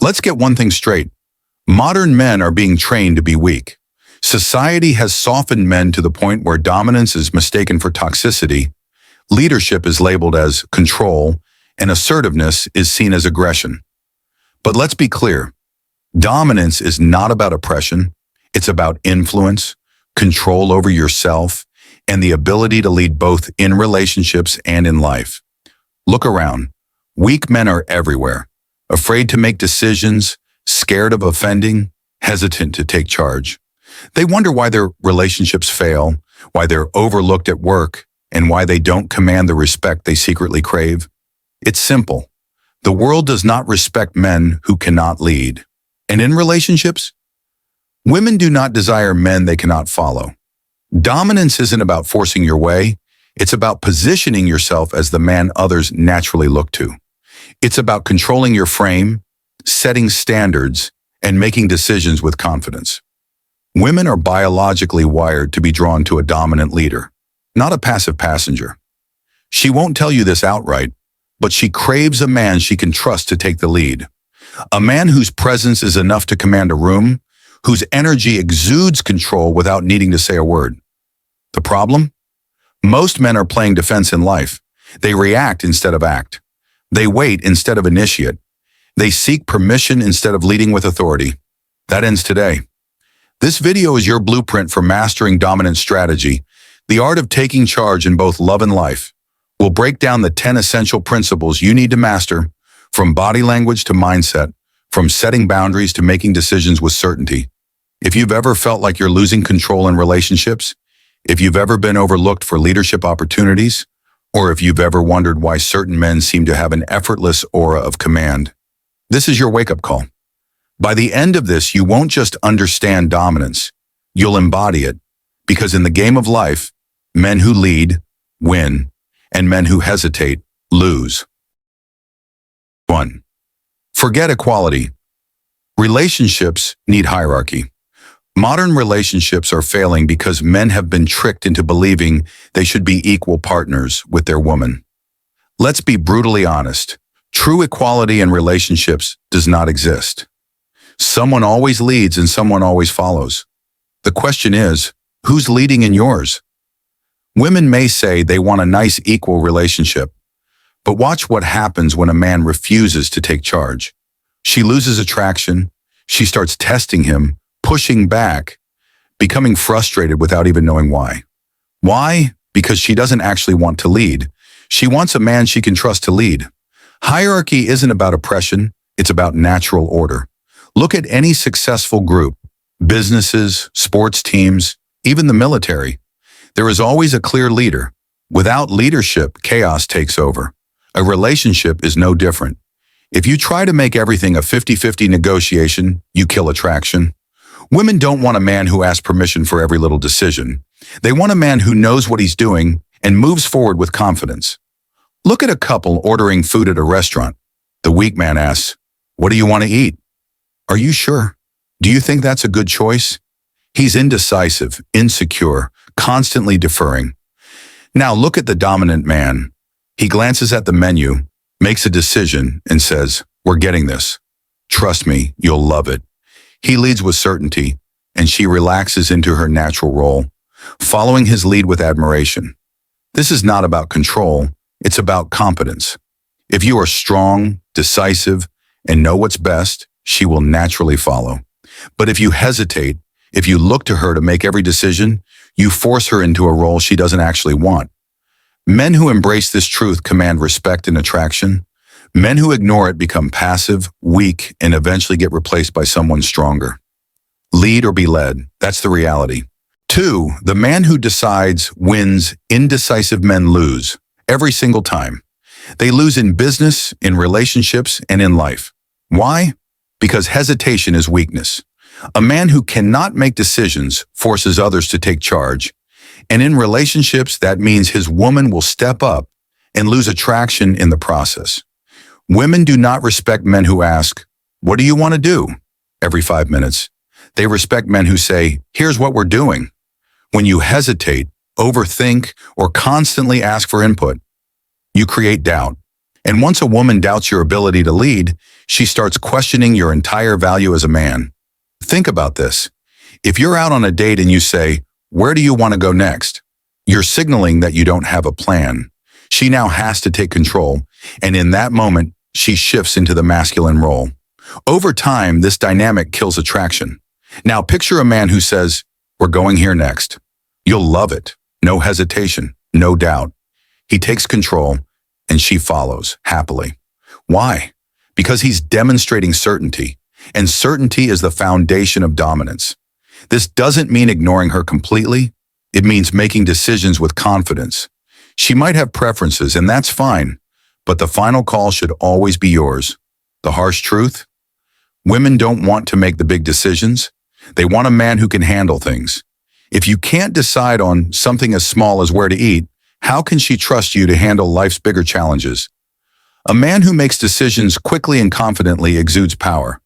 Let's get one thing straight. Modern men are being trained to be weak. Society has softened men to the point where dominance is mistaken for toxicity, leadership is labeled as control, and assertiveness is seen as aggression. But let's be clear. Dominance is not about oppression. It's about influence, control over yourself, and the ability to lead both in relationships and in life. Look around. Weak men are everywhere, afraid to make decisions, scared of offending, hesitant to take charge. They wonder why their relationships fail, why they're overlooked at work, and why they don't command the respect they secretly crave. It's simple. The world does not respect men who cannot lead. And in relationships, women do not desire men they cannot follow. Dominance isn't about forcing your way. It's about positioning yourself as the man others naturally look to. It's about controlling your frame, setting standards, and making decisions with confidence. Women are biologically wired to be drawn to a dominant leader, not a passive passenger. She won't tell you this outright, but she craves a man she can trust to take the lead. A man whose presence is enough to command a room, whose energy exudes control without needing to say a word. The problem? Most men are playing defense in life. They react instead of act. They wait instead of initiate. They seek permission instead of leading with authority. That ends today. This video is your blueprint for mastering dominant strategy, the art of taking charge in both love and life. We'll break down the 10 essential principles you need to master, from body language to mindset, from setting boundaries to making decisions with certainty. If you've ever felt like you're losing control in relationships, if you've ever been overlooked for leadership opportunities, or if you've ever wondered why certain men seem to have an effortless aura of command, this is your wake-up call. By the end of this, you won't just understand dominance, you'll embody it, because in the game of life, men who lead, win, and men who hesitate, lose. 1. Forget equality. Relationships need hierarchy. Modern relationships are failing because men have been tricked into believing they should be equal partners with their woman. Let's be brutally honest. True equality in relationships does not exist. Someone always leads and someone always follows. The question is, who's leading in yours? Women may say they want a nice equal relationship, but watch what happens when a man refuses to take charge. She loses attraction, she starts testing him, pushing back, becoming frustrated without even knowing why. Why? Because she doesn't actually want to lead. She wants a man she can trust to lead. Hierarchy isn't about oppression, it's about natural order. Look at any successful group, businesses, sports teams, even the military. There is always a clear leader. Without leadership, chaos takes over. A relationship is no different. If you try to make everything a 50-50 negotiation, you kill attraction. Women don't want a man who asks permission for every little decision. They want a man who knows what he's doing and moves forward with confidence. Look at a couple ordering food at a restaurant. The weak man asks, "What do you want to eat?" "Are you sure? Do you think that's a good choice?" He's indecisive, insecure, constantly deferring. Now look at the dominant man. He glances at the menu, makes a decision, and says, "We're getting this. Trust me, you'll love it." He leads with certainty, and she relaxes into her natural role, following his lead with admiration. This is not about control, it's about competence. If you are strong, decisive, and know what's best, she will naturally follow. But if you hesitate, if you look to her to make every decision, you force her into a role she doesn't actually want. Men who embrace this truth command respect and attraction. Men who ignore it become passive, weak, and eventually get replaced by someone stronger. Lead or be led, that's the reality. 2, the man who decides wins. Indecisive men lose, every single time. They lose in business, in relationships, and in life. Why? Because hesitation is weakness. A man who cannot make decisions forces others to take charge. And in relationships, that means his woman will step up and lose attraction in the process. Women do not respect men who ask, "What do you want to do?" every 5 minutes. They respect men who say, "Here's what we're doing." When you hesitate, overthink, or constantly ask for input, you create doubt. And once a woman doubts your ability to lead, she starts questioning your entire value as a man. Think about this. If you're out on a date and you say, "Where do you want to go next?" You're signaling that you don't have a plan. She now has to take control, and in that moment, she shifts into the masculine role. Over time, this dynamic kills attraction. Now picture a man who says, "We're going here next." You'll love it. No hesitation, no doubt. He takes control, and she follows, happily. Why? Because he's demonstrating certainty, and certainty is the foundation of dominance. This doesn't mean ignoring her completely. It means making decisions with confidence. She might have preferences, and that's fine, but the final call should always be yours. The harsh truth? Women don't want to make the big decisions. They want a man who can handle things. If you can't decide on something as small as where to eat, how can she trust you to handle life's bigger challenges? A man who makes decisions quickly and confidently exudes power.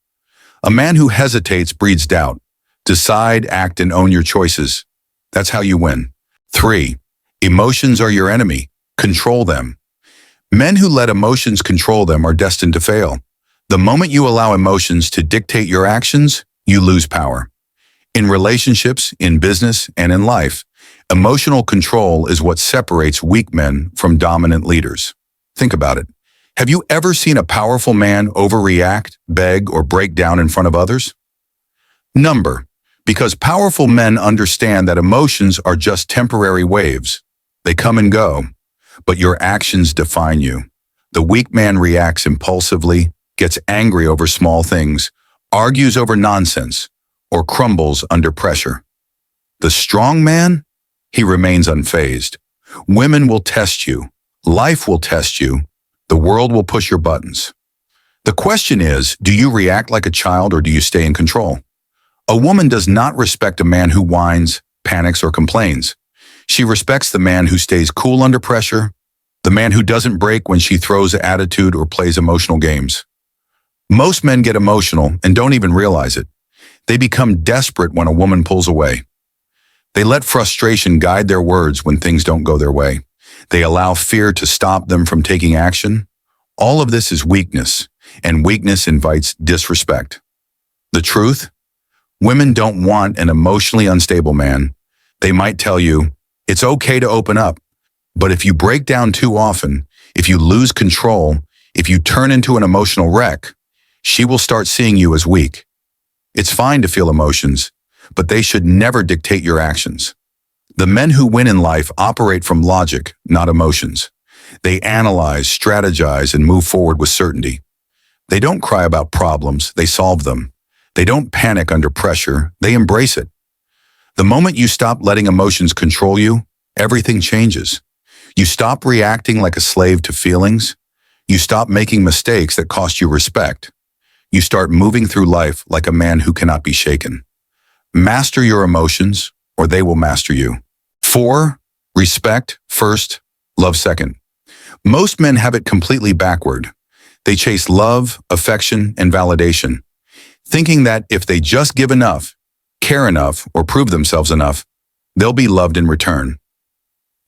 A man who hesitates breeds doubt. Decide, act, and own your choices. That's how you win. 3. Emotions are your enemy. Control them. Men who let emotions control them are destined to fail. The moment you allow emotions to dictate your actions, you lose power. In relationships, in business, and in life, emotional control is what separates weak men from dominant leaders. Think about it. Have you ever seen a powerful man overreact, beg, or break down in front of others? Because powerful men understand that emotions are just temporary waves. They come and go, but your actions define you. The weak man reacts impulsively, gets angry over small things, argues over nonsense, or crumbles under pressure. The strong man? He remains unfazed. Women will test you. Life will test you. The world will push your buttons. The question is, do you react like a child or do you stay in control? A woman does not respect a man who whines, panics, or complains. She respects the man who stays cool under pressure, the man who doesn't break when she throws attitude or plays emotional games. Most men get emotional and don't even realize it. They become desperate when a woman pulls away. They let frustration guide their words when things don't go their way. They allow fear to stop them from taking action. All of this is weakness, and weakness invites disrespect. The truth? Women don't want an emotionally unstable man. They might tell you, it's okay to open up, but if you break down too often, if you lose control, if you turn into an emotional wreck, she will start seeing you as weak. It's fine to feel emotions, but they should never dictate your actions. The men who win in life operate from logic, not emotions. They analyze, strategize, and move forward with certainty. They don't cry about problems, they solve them. They don't panic under pressure, they embrace it. The moment you stop letting emotions control you, everything changes. You stop reacting like a slave to feelings. You stop making mistakes that cost you respect. You start moving through life like a man who cannot be shaken. Master your emotions, or they will master you. 4. Respect first, love second. Most men have it completely backward. They chase love, affection, and validation, thinking that if they just give enough, care enough, or prove themselves enough, they'll be loved in return.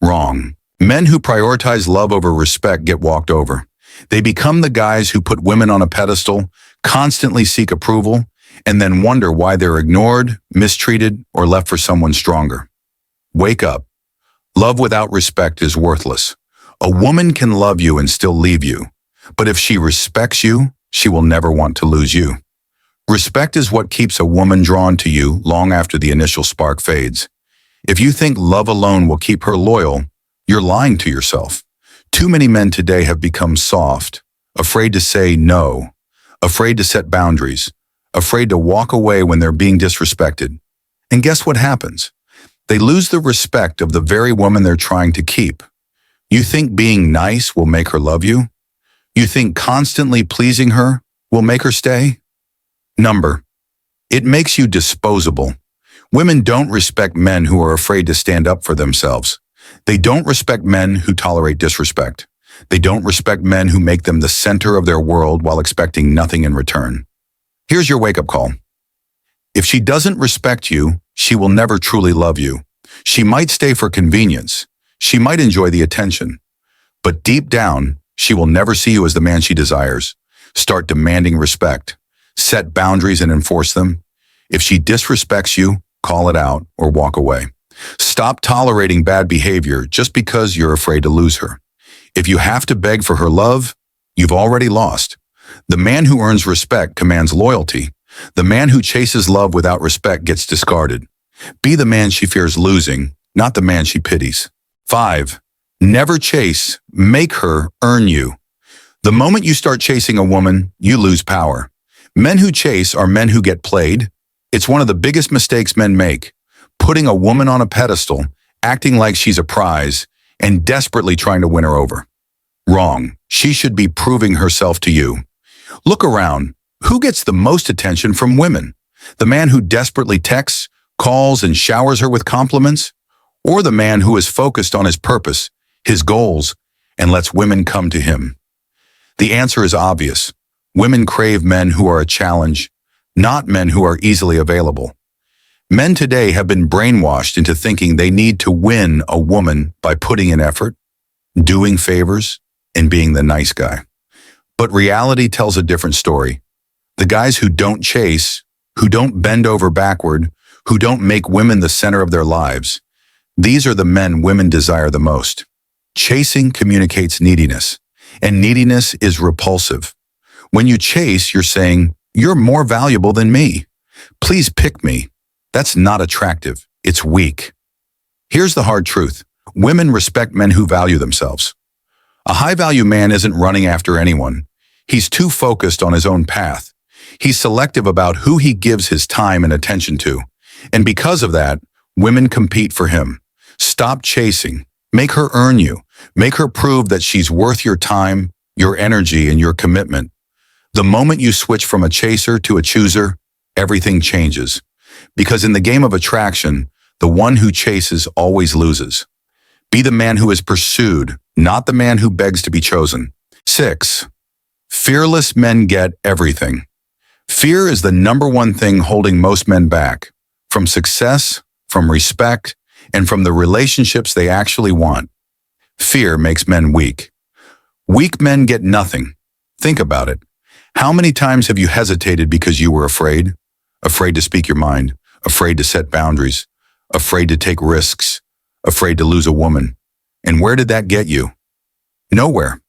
Wrong. Men who prioritize love over respect get walked over. They become the guys who put women on a pedestal, constantly seek approval, and then wonder why they're ignored, mistreated, or left for someone stronger. Wake up. Love without respect is worthless. A woman can love you and still leave you, but if she respects you, she will never want to lose you. Respect is what keeps a woman drawn to you long after the initial spark fades. If you think love alone will keep her loyal, you're lying to yourself. Too many men today have become soft, afraid to say no, afraid to set boundaries, afraid to walk away when they're being disrespected. And guess what happens? They lose the respect of the very woman they're trying to keep. You think being nice will make her love you? You think constantly pleasing her will make her stay? It makes you disposable. Women don't respect men who are afraid to stand up for themselves. They don't respect men who tolerate disrespect. They don't respect men who make them the center of their world while expecting nothing in return. Here's your wake-up call. If she doesn't respect you, she will never truly love you. She might stay for convenience. She might enjoy the attention. But deep down, She will never see you as the man she desires. Start demanding respect. Set boundaries and enforce them. If she disrespects you, call it out or walk away. Stop tolerating bad behavior just because you're afraid to lose her. If you have to beg for her love, you've already lost. The man who earns respect commands loyalty. The man who chases love without respect gets discarded. Be the man she fears losing, not the man she pities. 5. Never chase, make her earn you. The moment you start chasing a woman, you lose power. Men who chase are men who get played. It's one of the biggest mistakes men make. Putting a woman on a pedestal, acting like she's a prize, and desperately trying to win her over. Wrong. She should be proving herself to you. Look around. Who gets the most attention from women? The man who desperately texts, calls, and showers her with compliments? Or the man who is focused on his purpose, his goals, and lets women come to him? The answer is obvious. Women crave men who are a challenge, not men who are easily available. Men today have been brainwashed into thinking they need to win a woman by putting in effort, doing favors, and being the nice guy. But reality tells a different story. The guys who don't chase, who don't bend over backward, who don't make women the center of their lives, these are the men women desire the most. Chasing communicates neediness, and neediness is repulsive. When you chase, you're saying, "You're more valuable than me. Please pick me." That's not attractive. It's weak. Here's the hard truth. Women respect men who value themselves. A high-value man isn't running after anyone. He's too focused on his own path. He's selective about who he gives his time and attention to. And because of that, women compete for him. Stop chasing. Make her earn you. Make her prove that she's worth your time, your energy, and your commitment. The moment you switch from a chaser to a chooser, everything changes. Because in the game of attraction, the one who chases always loses. Be the man who is pursued, not the man who begs to be chosen. 6. Fearless men get everything. Fear is the number one thing holding most men back, from success, from respect, and from the relationships they actually want. Fear makes men weak. Weak men get nothing. Think about it. How many times have you hesitated because you were afraid? Afraid to speak your mind, afraid to set boundaries, afraid to take risks, afraid to lose a woman. And where did that get you? Nowhere.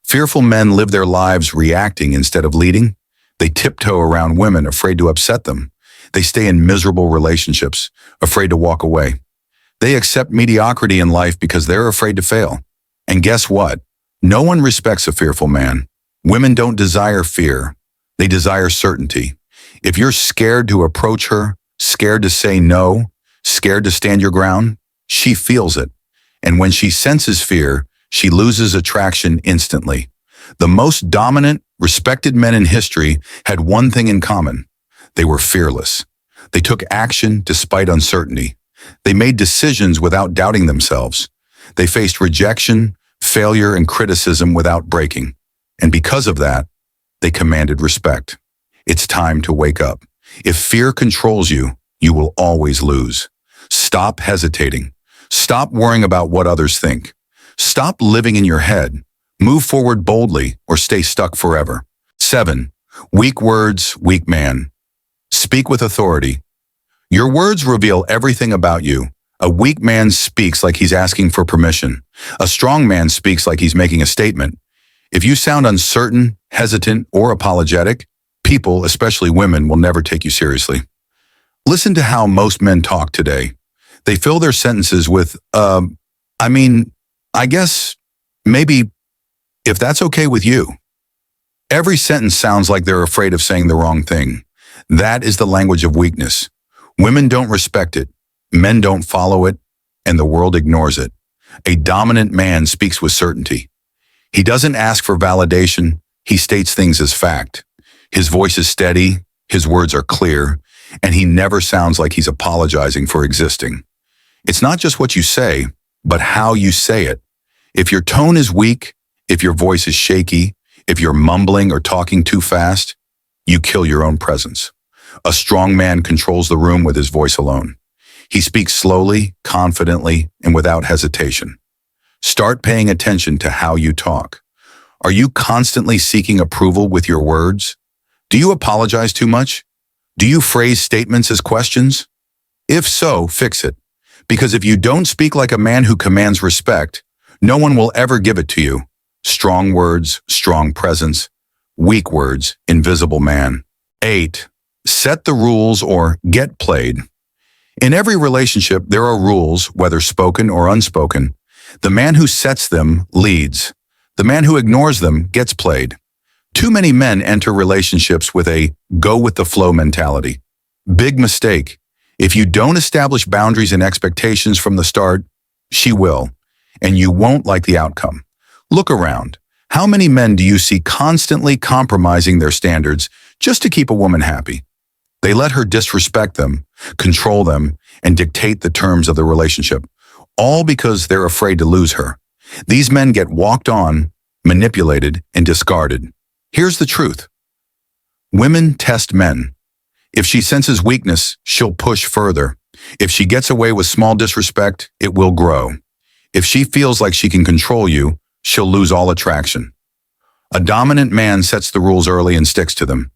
Fearful men live their lives reacting instead of leading. They tiptoe around women, afraid to upset them. They stay in miserable relationships, afraid to walk away. They accept mediocrity in life because they're afraid to fail. And guess what? No one respects a fearful man. Women don't desire fear. They desire certainty. If you're scared to approach her, scared to say no, scared to stand your ground, she feels it. And when she senses fear, she loses attraction instantly. The most dominant, respected men in history had one thing in common. They were fearless. They took action despite uncertainty. They made decisions without doubting themselves. They faced rejection, failure, and criticism without breaking. And because of that, they commanded respect. It's time to wake up. If fear controls you, you will always lose. Stop hesitating. Stop worrying about what others think. Stop living in your head. Move forward boldly or stay stuck forever. 7. Weak words, weak man. Speak with authority. Your words reveal everything about you. A weak man speaks like he's asking for permission. A strong man speaks like he's making a statement. If you sound uncertain, hesitant, or apologetic, people, especially women, will never take you seriously. Listen to how most men talk today. They fill their sentences with, I guess, maybe, if that's okay with you. Every sentence sounds like they're afraid of saying the wrong thing. That is the language of weakness. Women don't respect it, men don't follow it, and the world ignores it. A dominant man speaks with certainty. He doesn't ask for validation, he states things as fact. His voice is steady, his words are clear, and he never sounds like he's apologizing for existing. It's not just what you say, but how you say it. If your tone is weak, if your voice is shaky, if you're mumbling or talking too fast, you kill your own presence. A strong man controls the room with his voice alone. He speaks slowly, confidently, and without hesitation. Start paying attention to how you talk. Are you constantly seeking approval with your words? Do you apologize too much? Do you phrase statements as questions? If so, fix it. Because if you don't speak like a man who commands respect, no one will ever give it to you. Strong words, strong presence. Weak words, invisible man. 8. Set the rules or get played. In every relationship, there are rules, whether spoken or unspoken. The man who sets them leads. The man who ignores them gets played. Too many men enter relationships with a go-with-the-flow mentality. Big mistake. If you don't establish boundaries and expectations from the start, she will, and you won't like the outcome. Look around. How many men do you see constantly compromising their standards just to keep a woman happy? They let her disrespect them, control them, and dictate the terms of the relationship, all because they're afraid to lose her. These men get walked on, manipulated, and discarded. Here's the truth. Women test men. If she senses weakness, she'll push further. If she gets away with small disrespect, it will grow. If she feels like she can control you, she'll lose all attraction. A dominant man sets the rules early and sticks to them.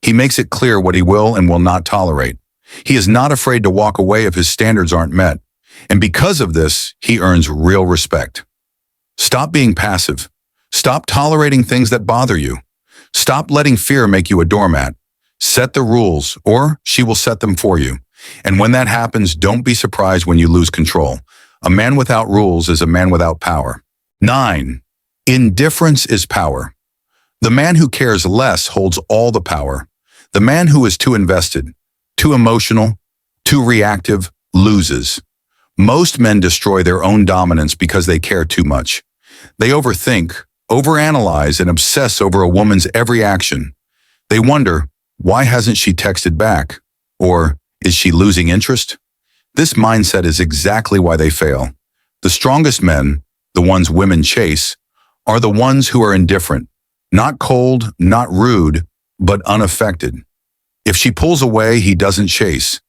He makes it clear what he will and will not tolerate. He is not afraid to walk away if his standards aren't met. And because of this, he earns real respect. Stop being passive. Stop tolerating things that bother you. Stop letting fear make you a doormat. Set the rules, or she will set them for you. And when that happens, don't be surprised when you lose control. A man without rules is a man without power. 9. Indifference is power. The man who cares less holds all the power. The man who is too invested, too emotional, too reactive, loses. Most men destroy their own dominance because they care too much. They overthink, overanalyze, and obsess over a woman's every action. They wonder, why hasn't she texted back? Or, is she losing interest? This mindset is exactly why they fail. The strongest men, the ones women chase, are the ones who are indifferent. Not cold, not rude, but unaffected. If she pulls away, he doesn't chase.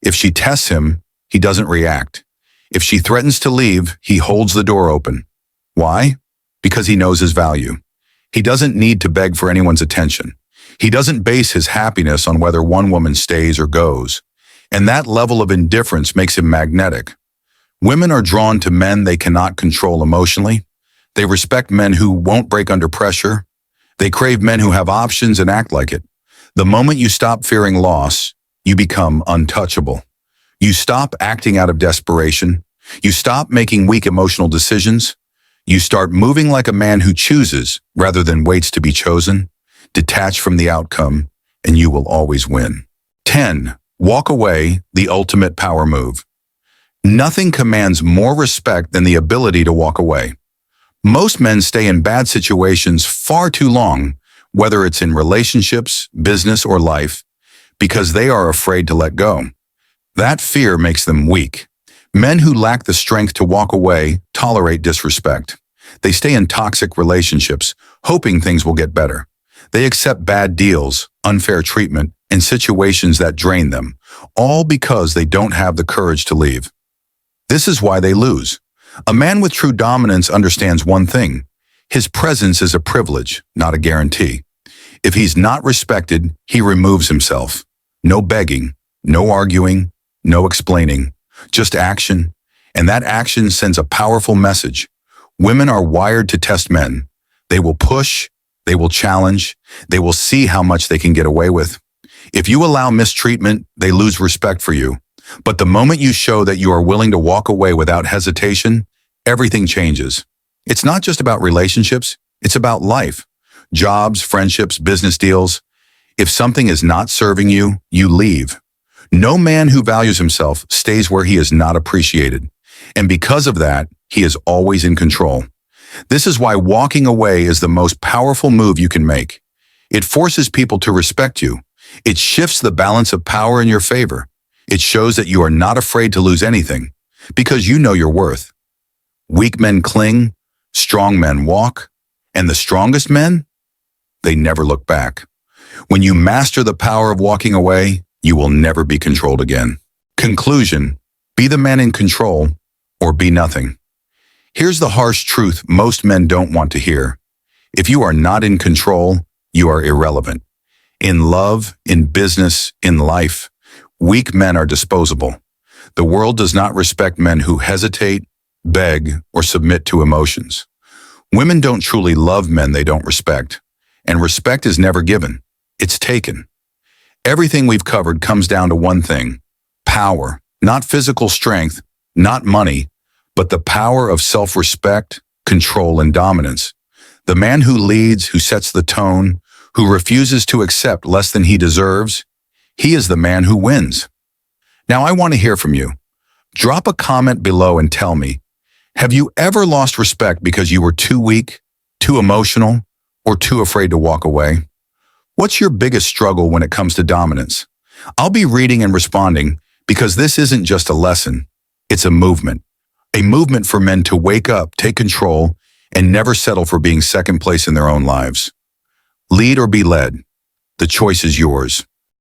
If she tests him, he doesn't react. If she threatens to leave, he holds the door open. Why? Because he knows his value. He doesn't need to beg for anyone's attention. He doesn't base his happiness on whether one woman stays or goes. And that level of indifference makes him magnetic. Women are drawn to men they cannot control emotionally. They respect men who won't break under pressure. They crave men who have options and act like it. The moment you stop fearing loss, you become untouchable. You stop acting out of desperation. You stop making weak emotional decisions. You start moving like a man who chooses rather than waits to be chosen. Detach from the outcome, and you will always win. 10. Walk away, the ultimate power move. Nothing commands more respect than the ability to walk away. Most men stay in bad situations far too long, whether it's in relationships, business, or life, because they are afraid to let go. That fear makes them weak. Men who lack the strength to walk away tolerate disrespect. They stay in toxic relationships, hoping things will get better. They accept bad deals, unfair treatment, and situations that drain them, all because they don't have the courage to leave. This is why they lose. A man with true dominance understands one thing. His presence is a privilege, not a guarantee. If he's not respected, he removes himself. No begging, no arguing, no explaining, just action. And that action sends a powerful message. Women are wired to test men. They will push, they will challenge, they will see how much they can get away with. If you allow mistreatment, they lose respect for you. But the moment you show that you are willing to walk away without hesitation, everything changes. It's not just about relationships, it's about life. Jobs, friendships, business deals. If something is not serving you, you leave. No man who values himself stays where he is not appreciated. And because of that, he is always in control. This is why walking away is the most powerful move you can make. It forces people to respect you. It shifts the balance of power in your favor. It shows that you are not afraid to lose anything, because you know your worth. Weak men cling, strong men walk, and the strongest men, they never look back. When you master the power of walking away, you will never be controlled again. Conclusion: be the man in control, or be nothing. Here's the harsh truth most men don't want to hear. If you are not in control, you are irrelevant. In love, in business, in life, weak men are disposable. The world does not respect men who hesitate, beg, or submit to emotions. Women don't truly love men they don't respect, and respect is never given. It's taken. Everything we've covered comes down to one thing: power, not physical strength, not money, but the power of self-respect, control, and dominance. The man who leads, who sets the tone, who refuses to accept less than he deserves, he is the man who wins. Now I want to hear from you. Drop a comment below and tell me, have you ever lost respect because you were too weak, too emotional, or too afraid to walk away? What's your biggest struggle when it comes to dominance? I'll be reading and responding because this isn't just a lesson, it's a movement. A movement for men to wake up, take control, and never settle for being second place in their own lives. Lead or be led. The choice is yours.